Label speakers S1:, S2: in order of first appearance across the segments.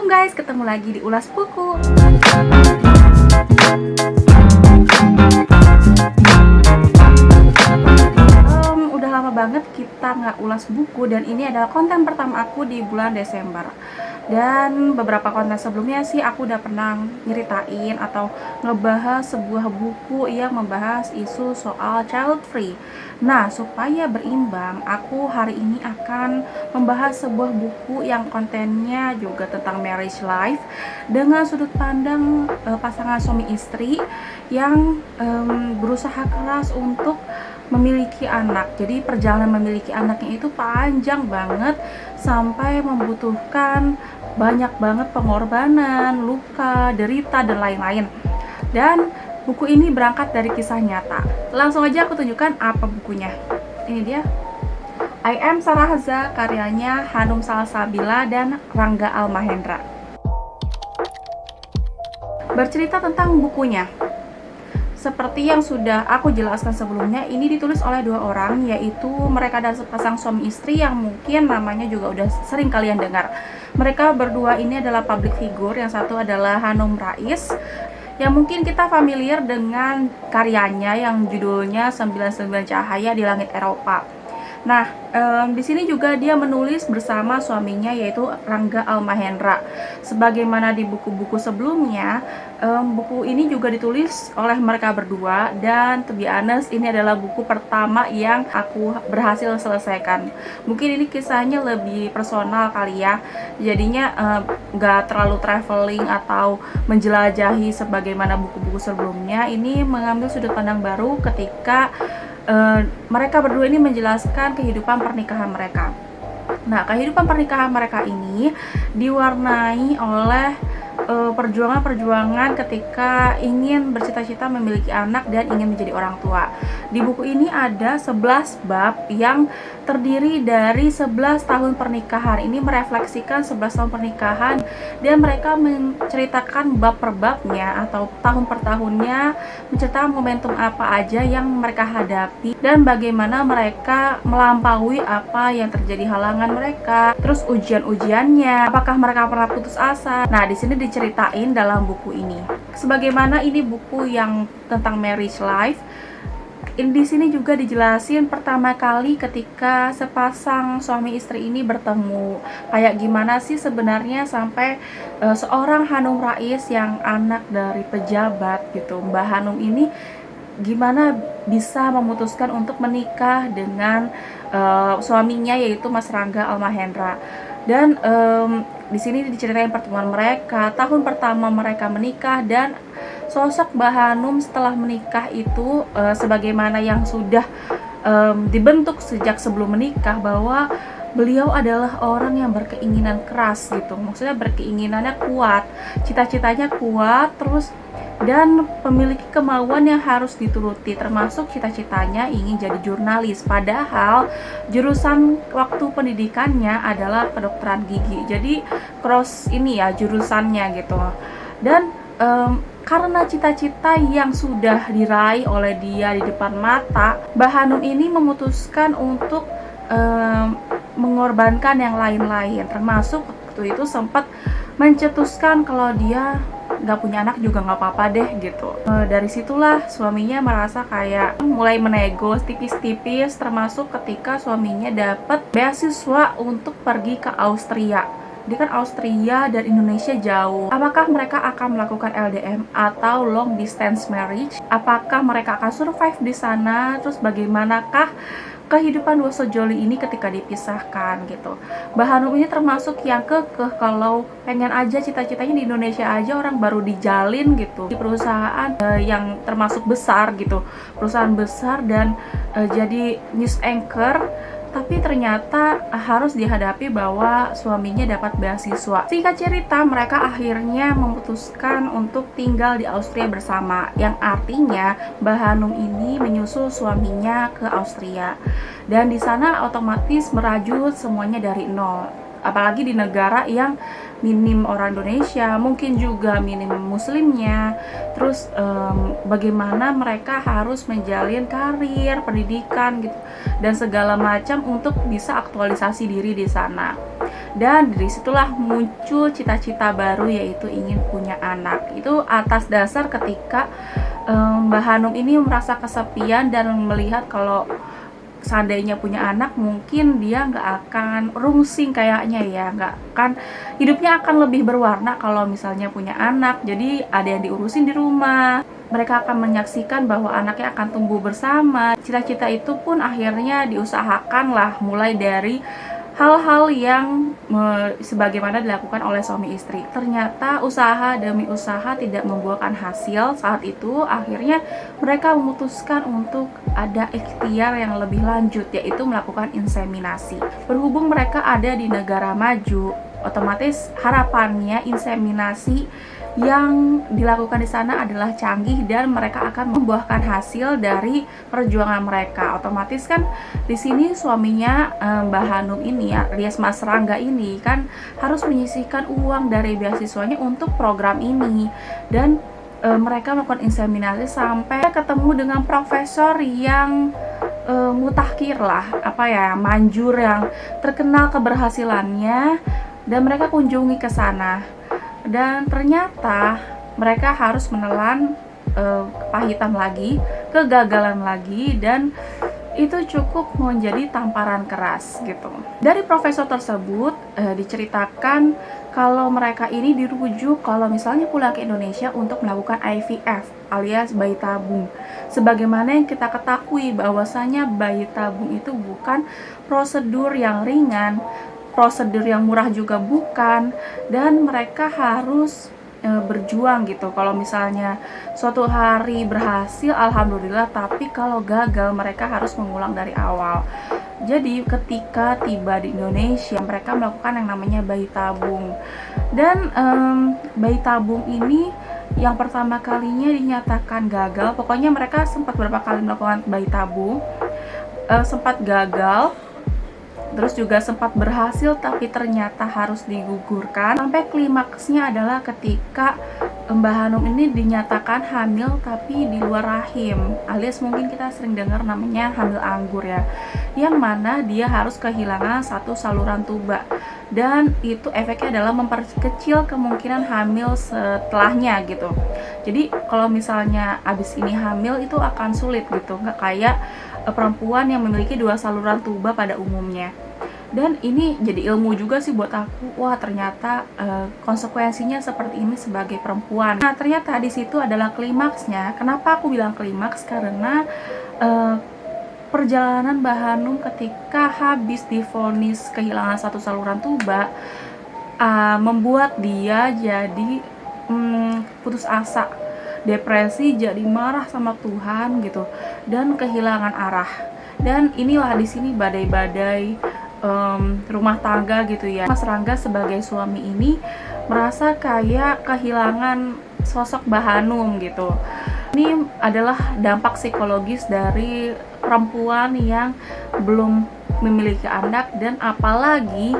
S1: Assalamualaikum guys, ketemu lagi di Ulas Buku. Udah lama banget kita nggak ulas buku, dan ini adalah konten pertama aku di bulan Desember. Dan beberapa konten sebelumnya sih aku udah pernah nyeritain atau ngebahas sebuah buku yang membahas isu soal child free. Nah, supaya berimbang, aku hari ini akan membahas sebuah buku yang kontennya juga tentang marriage life dengan sudut pandang pasangan suami istri yang berusaha keras untuk memiliki anak. Jadi perjalanan memiliki anaknya itu panjang banget sampai membutuhkan banyak banget pengorbanan, luka, derita, dan lain-lain. Dan buku ini berangkat dari kisah nyata. Langsung aja aku tunjukkan apa bukunya. Ini dia, I Am Sarahza, karyanya Hanum Salsabila dan Rangga Almahendra. Bercerita tentang bukunya, seperti yang sudah aku jelaskan sebelumnya, ini ditulis oleh dua orang, yaitu mereka adalah sepasang suami istri yang mungkin namanya juga udah sering kalian dengar. Mereka berdua ini adalah public figure. Yang satu adalah Hanum Rais, yang mungkin kita familiar dengan karyanya yang judulnya 99 Cahaya di Langit Eropa. Nah, di sini juga dia menulis bersama suaminya, yaitu Rangga Almahendra. Sebagaimana di buku-buku sebelumnya, buku ini juga ditulis oleh mereka berdua, dan to be honest, ini adalah buku pertama yang aku berhasil selesaikan. Mungkin ini kisahnya lebih personal kali ya, jadinya nggak terlalu traveling atau menjelajahi sebagaimana buku-buku sebelumnya. Ini mengambil sudut pandang baru ketika mereka berdua ini menjelaskan kehidupan pernikahan mereka. Nah, kehidupan pernikahan mereka ini diwarnai oleh perjuangan-perjuangan ketika ingin bercita-cita memiliki anak dan ingin menjadi orang tua. Di buku ini ada 11 bab yang terdiri dari 11 tahun pernikahan. Ini merefleksikan 11 tahun pernikahan, dan mereka menceritakan bab per babnya atau tahun per tahunnya, menceritakan momentum apa aja yang mereka hadapi dan bagaimana mereka melampaui apa yang terjadi halangan mereka, terus ujian-ujiannya, apakah mereka pernah putus asa. Nah, di sini diceritain dalam buku ini. Sebagaimana ini buku yang tentang marriage life, di sini juga dijelasin pertama kali ketika sepasang suami istri ini bertemu. Kayak gimana sih sebenarnya sampai seorang Hanum Rais yang anak dari pejabat gitu, Mbak Hanum ini gimana bisa memutuskan untuk menikah dengan suaminya, yaitu Mas Rangga Almahendra. Dan di sini diceritain pertemuan mereka, tahun pertama mereka menikah, dan sosok Mbak Hanum setelah menikah itu sebagaimana yang sudah dibentuk sejak sebelum menikah, bahwa beliau adalah orang yang berkeinginan keras gitu. Maksudnya berkeinginannya kuat, cita-citanya kuat, terus dan memiliki kemauan yang harus dituruti, termasuk cita-citanya ingin jadi jurnalis. Padahal jurusan waktu pendidikannya adalah kedokteran gigi. Jadi cross ini ya jurusannya gitu. Dan karena cita-cita yang sudah diraih oleh dia di depan mata, Mbak Hanum ini memutuskan untuk mengorbankan yang lain-lain, termasuk waktu itu sempat mencetuskan kalau dia nggak punya anak juga nggak apa-apa deh gitu. Dari situlah suaminya merasa kayak mulai menego tipis-tipis, termasuk ketika suaminya dapat beasiswa untuk pergi ke Austria. Dia kan Austria dan Indonesia jauh. Apakah mereka akan melakukan LDM atau long distance marriage? Apakah mereka akan survive di sana? Terus bagaimanakah kehidupan dua sejoli ini ketika dipisahkan gitu. Mbak Hanum ini termasuk yang kekeh kalau pengen aja cita-citanya di Indonesia aja orang baru dijalin gitu di perusahaan yang termasuk besar gitu, perusahaan besar, dan jadi news anchor. Tapi ternyata harus dihadapi bahwa suaminya dapat beasiswa. Singkat cerita, mereka akhirnya memutuskan untuk tinggal di Austria bersama, yang artinya Mbak Hanum ini menyusul suaminya ke Austria. Dan di sana otomatis merajut semuanya dari nol. apalagi di negara yang minim orang Indonesia, mungkin juga minim muslimnya. Terus bagaimana mereka harus menjalin karir, pendidikan gitu, dan segala macam untuk bisa aktualisasi diri di sana. Dan dari situlah muncul cita-cita baru, yaitu ingin punya anak. Itu atas dasar ketika Mbak Hanum ini merasa kesepian dan melihat kalau seandainya punya anak mungkin dia nggak akan rungsing kayaknya ya, nggak akan, hidupnya akan lebih berwarna kalau misalnya punya anak. Jadi ada yang diurusin di rumah, mereka akan menyaksikan bahwa anaknya akan tumbuh bersama. Cita-cita itu pun akhirnya diusahakan lah, mulai dari hal-hal yang sebagaimana dilakukan oleh suami istri. Ternyata usaha demi usaha tidak membuahkan hasil. Saat itu akhirnya mereka memutuskan untuk ada ikhtiar yang lebih lanjut, yaitu melakukan inseminasi. Berhubung mereka ada di negara maju, otomatis harapannya inseminasi yang dilakukan di sana adalah canggih dan mereka akan membuahkan hasil dari perjuangan mereka. Otomatis kan di sini suaminya Mbak Hanum ini alias Mas Rangga ini kan harus menyisihkan uang dari beasiswanya untuk program ini, dan mereka melakukan inseminasi sampai ketemu dengan profesor yang mutakhir lah, manjur, yang terkenal keberhasilannya, dan mereka kunjungi ke sana. Dan ternyata mereka harus menelan kepahitan lagi, kegagalan lagi, dan itu cukup menjadi tamparan keras gitu. Dari profesor tersebut diceritakan kalau mereka ini dirujuk kalau misalnya pulang ke Indonesia untuk melakukan IVF alias bayi tabung. Sebagaimana yang kita ketahui bahwasanya bayi tabung itu bukan prosedur yang ringan, prosedur yang murah juga bukan, dan mereka harus berjuang gitu. Kalau misalnya suatu hari berhasil, alhamdulillah, tapi kalau gagal mereka harus mengulang dari awal. Jadi ketika tiba di Indonesia, mereka melakukan yang namanya bayi tabung. Dan bayi tabung ini yang pertama kalinya dinyatakan gagal. Pokoknya mereka sempat beberapa kali melakukan bayi tabung, sempat gagal, terus juga sempat berhasil, tapi ternyata harus digugurkan. Sampai klimaksnya adalah ketika Mbak Hanum ini dinyatakan hamil tapi di luar rahim, alias mungkin kita sering dengar namanya hamil anggur ya, yang mana dia harus kehilangan satu saluran tuba, dan itu efeknya adalah memperkecil kemungkinan hamil setelahnya gitu. Jadi kalau misalnya abis ini hamil itu akan sulit gitu, nggak kayak perempuan yang memiliki dua saluran tuba pada umumnya. Dan ini jadi ilmu juga sih buat aku. Wah, ternyata konsekuensinya seperti ini sebagai perempuan. Nah, ternyata di situ adalah klimaksnya. Kenapa aku bilang klimaks? Karena perjalanan Mbak Hanum ketika habis divonis kehilangan satu saluran tuba membuat dia jadi putus asa, depresi, jadi marah sama Tuhan gitu, dan kehilangan arah. Dan inilah di sini badai-badai rumah tangga gitu ya. Mas Rangga sebagai suami ini merasa kayak kehilangan sosok Mbak Hanum gitu. Ini adalah dampak psikologis dari perempuan yang belum memiliki anak dan apalagi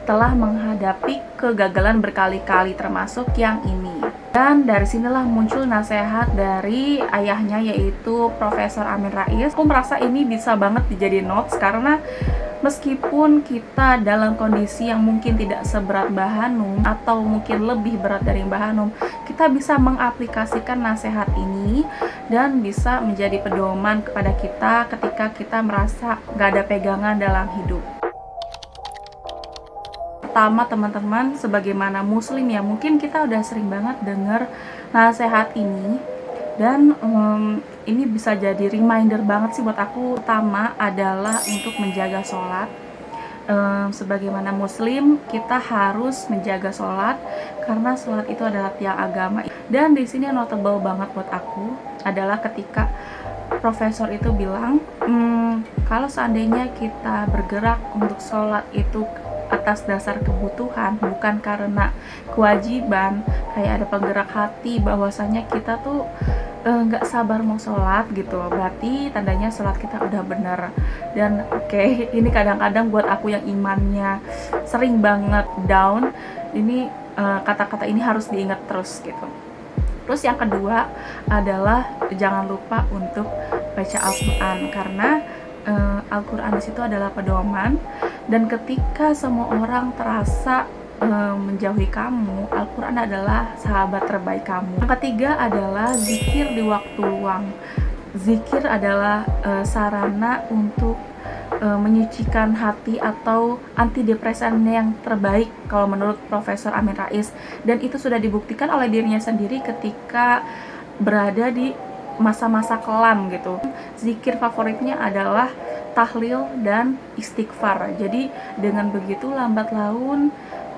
S1: telah menghadapi kegagalan berkali-kali termasuk yang ini. Dan dari sinilah muncul nasihat dari ayahnya, yaitu Profesor Amin Rais. Aku merasa ini bisa banget dijadiin notes, karena meskipun kita dalam kondisi yang mungkin tidak seberat Mbak Hanum atau mungkin lebih berat dari Mbak Hanum, kita bisa mengaplikasikan nasihat ini dan bisa menjadi pedoman kepada kita ketika kita merasa gak ada pegangan dalam hidup. Pertama, teman-teman, sebagaimana muslim ya, mungkin kita udah sering banget dengar nasihat ini, dan ini bisa jadi reminder banget sih buat aku. Pertama adalah untuk menjaga sholat. Sebagaimana muslim, kita harus menjaga sholat karena sholat itu adalah tiang agama. Dan di sini yang notable banget buat aku adalah ketika profesor itu bilang, kalau seandainya kita bergerak untuk sholat itu atas dasar kebutuhan, bukan karena kewajiban, kayak ada penggerak hati bahwasanya kita tuh nggak sabar mau sholat gitu, berarti tandanya sholat kita udah bener. Dan oke, ini kadang-kadang buat aku yang imannya sering banget down, ini kata-kata ini harus diingat terus gitu. Terus yang kedua adalah jangan lupa untuk baca Al-Quran, karena Al-Quran di situ adalah pedoman, dan ketika semua orang terasa menjauhi kamu, Al-Quran adalah sahabat terbaik kamu. Yang ketiga adalah zikir di waktu luang. Zikir adalah sarana untuk menyucikan hati atau antidepresan yang terbaik kalau menurut Profesor Amin Rais, dan itu sudah dibuktikan oleh dirinya sendiri ketika berada di masa-masa kelam gitu. Zikir favoritnya adalah tahlil dan istighfar. Jadi dengan begitu lambat laun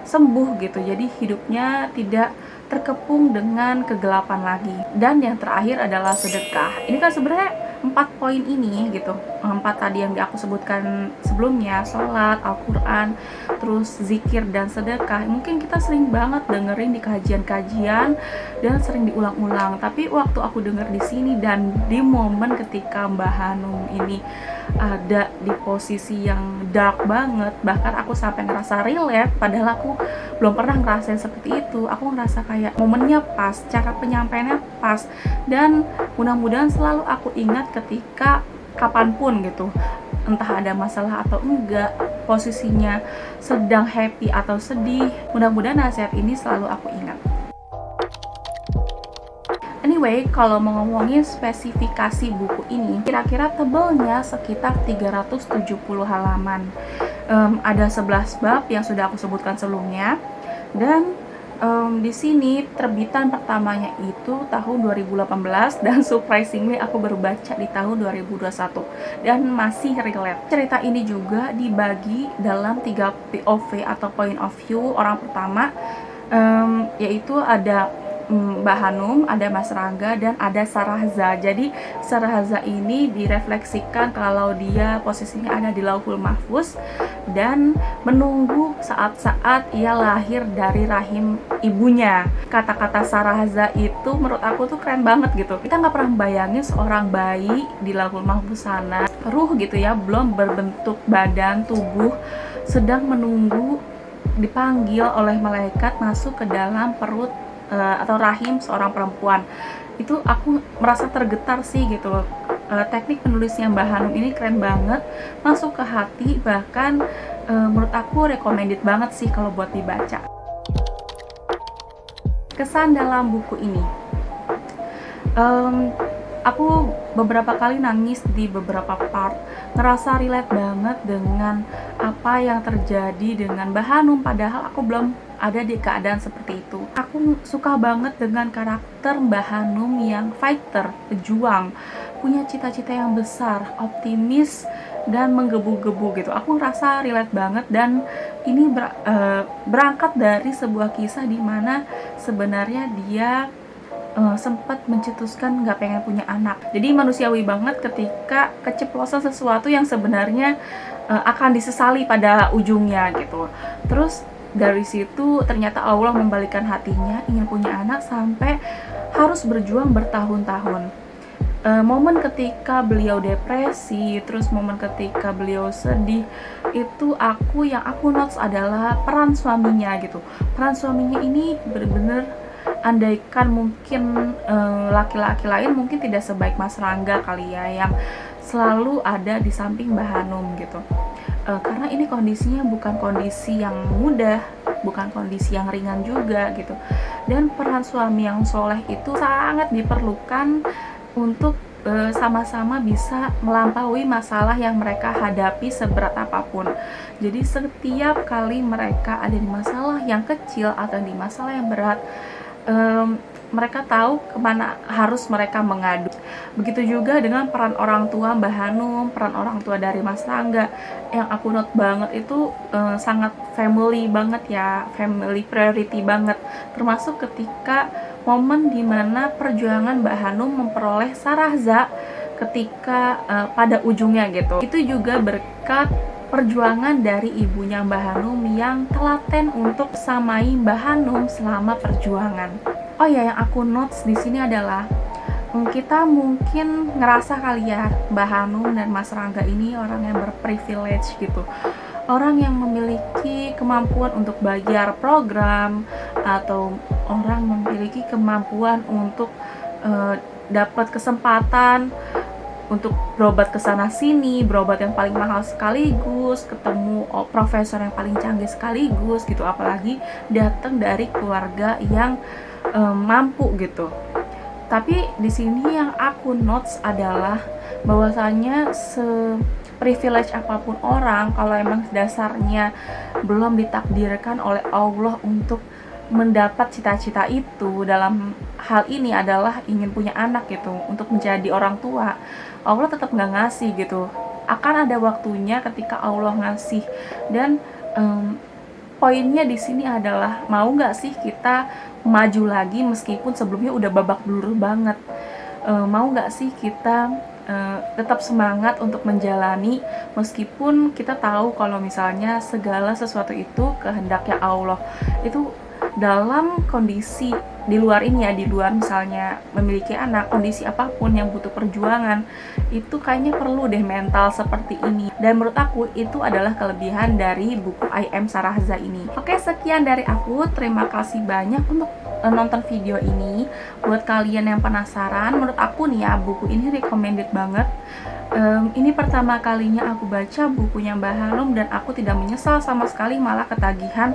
S1: sembuh gitu, jadi hidupnya tidak terkepung dengan kegelapan lagi. Dan yang terakhir adalah sedekah. Ini kan sebenarnya 4 poin ini gitu, 4 tadi yang aku sebutkan sebelumnya, sholat, Al-Quran, terus zikir dan sedekah, mungkin kita sering banget dengerin di kajian-kajian dan sering diulang-ulang. Tapi waktu aku denger di sini dan di momen ketika Mbak Hanum ini ada di posisi yang dark banget, bahkan aku sampai ngerasa relate, padahal aku belum pernah ngerasain seperti itu. Aku ngerasa kayak momennya pas, cara penyampaiannya pas, dan mudah-mudahan selalu aku ingat ketika kapanpun gitu, entah ada masalah atau enggak, posisinya sedang happy atau sedih, mudah-mudahan nasihat ini selalu aku ingat. Anyway, kalau mau ngomongin spesifikasi buku ini, kira-kira tebelnya sekitar 370 halaman. Ada 11 bab yang sudah aku sebutkan sebelumnya, dan di sini terbitan pertamanya itu tahun 2018, dan surprisingly aku baru baca di tahun 2021 dan masih relate. Cerita ini juga dibagi dalam 3 POV atau point of view orang pertama, yaitu ada Mbak Hanum, ada Mas Rangga, dan ada Sarahza. Jadi Sarahza ini direfleksikan kalau dia posisinya ada di Lauhul Mahfuz dan menunggu saat-saat ia lahir dari rahim ibunya. Kata-kata Sarahza itu menurut aku tuh keren banget gitu. Kita nggak pernah bayangin seorang bayi di Lauhul Mahfuz sana, ruh gitu ya, belum berbentuk badan tubuh, sedang menunggu dipanggil oleh malaikat masuk ke dalam perut atau rahim seorang perempuan. Itu aku merasa tergetar sih gitu. Teknik penulisnya Mbak Hanum ini keren banget, masuk ke hati, bahkan menurut aku recommended banget sih kalau buat dibaca. Kesan dalam buku ini, aku beberapa kali nangis di beberapa part, ngerasa relate banget dengan apa yang terjadi dengan Mbak Hanum, padahal aku belum ada di keadaan seperti itu. Aku suka banget dengan karakter Mbak Hanum yang fighter, pejuang, punya cita-cita yang besar, optimis, dan menggebu-gebu gitu. Aku ngerasa relate banget, dan ini berangkat dari sebuah kisah di mana sebenarnya dia sempat mencetuskan nggak pengen punya anak. Jadi manusiawi banget ketika keceplosan sesuatu yang sebenarnya akan disesali pada ujungnya gitu. Terus dari situ ternyata Allah membalikkan hatinya, ingin punya anak sampai harus berjuang bertahun-tahun. Momen ketika beliau depresi, terus momen ketika beliau sedih, itu yang aku notes adalah peran suaminya gitu. Peran suaminya ini bener-bener, andaikan mungkin laki-laki lain mungkin tidak sebaik Mas Rangga kali ya, yang selalu ada di samping Mbak Hanum gitu. Karena ini kondisinya bukan kondisi yang mudah, bukan kondisi yang ringan juga gitu. Dan peran suami yang soleh itu sangat diperlukan untuk sama-sama bisa melampaui masalah yang mereka hadapi seberat apapun. Jadi setiap kali mereka ada di masalah yang kecil atau di masalah yang berat, mereka tahu kemana harus mereka mengadu. Begitu juga dengan peran orang tua Mbak Hanum, peran orang tua dari Mas Rangga, yang aku note banget itu sangat family banget ya, family priority banget. Termasuk ketika momen dimana perjuangan Mbak Hanum memperoleh Sarahza ketika pada ujungnya gitu. Itu juga berkat perjuangan dari ibunya Mbak Hanum yang telaten untuk samai Mbak Hanum selama perjuangan. Oh ya, yang aku notes di sini adalah kita mungkin ngerasa kali ya Mbak Hanum dan Mas Rangga ini orang yang berprivilege gitu, orang yang memiliki kemampuan untuk bayar program, atau orang memiliki kemampuan untuk dapat kesempatan untuk berobat ke sana sini, berobat yang paling mahal sekaligus, ketemu profesor yang paling canggih sekaligus gitu, apalagi datang dari keluarga yang mampu gitu. Tapi di sini yang aku notes adalah bahwasanya privilege apapun orang, kalau emang dasarnya belum ditakdirkan oleh Allah untuk mendapat cita-cita itu, dalam hal ini adalah ingin punya anak gitu, untuk menjadi orang tua, Allah tetap nggak ngasih gitu. Akan ada waktunya ketika Allah ngasih. Dan poinnya di sini adalah mau nggak sih kita maju lagi meskipun sebelumnya udah babak belur banget. Mau nggak sih kita tetap semangat untuk menjalani meskipun kita tahu kalau misalnya segala sesuatu itu kehendaknya Allah. Itu dalam kondisi di luar ini ya, di luar misalnya memiliki anak, kondisi apapun yang butuh perjuangan, itu kayaknya perlu deh mental seperti ini. Dan menurut aku itu adalah kelebihan dari buku I Am Sarahza ini. Oke, sekian dari aku. Terima kasih banyak untuk nonton video ini. Buat kalian yang penasaran, menurut aku nih ya, buku ini recommended banget. Ini pertama kalinya aku baca bukunya Mbak Hanum dan aku tidak menyesal sama sekali, malah ketagihan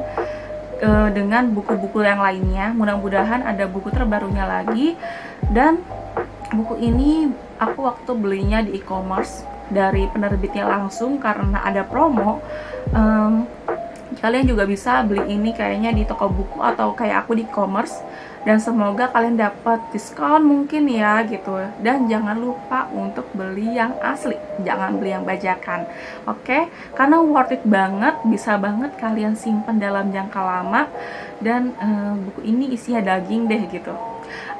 S1: dengan buku-buku yang lainnya. Mudah-mudahan ada buku terbarunya lagi. Dan buku ini aku waktu belinya di e-commerce dari penerbitnya langsung karena ada promo. Kalian juga bisa beli ini kayaknya di toko buku atau kayak aku di e-commerce, dan semoga kalian dapat diskon mungkin ya gitu. Dan jangan lupa untuk beli yang asli, jangan beli yang bajakan, oke? Karena worth it banget, bisa banget kalian simpan dalam jangka lama. Dan buku ini isinya daging deh gitu.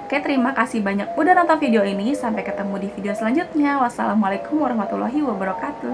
S1: Oke, terima kasih banyak udah nonton video ini. Sampai ketemu di video selanjutnya. Wassalamualaikum warahmatullahi wabarakatuh.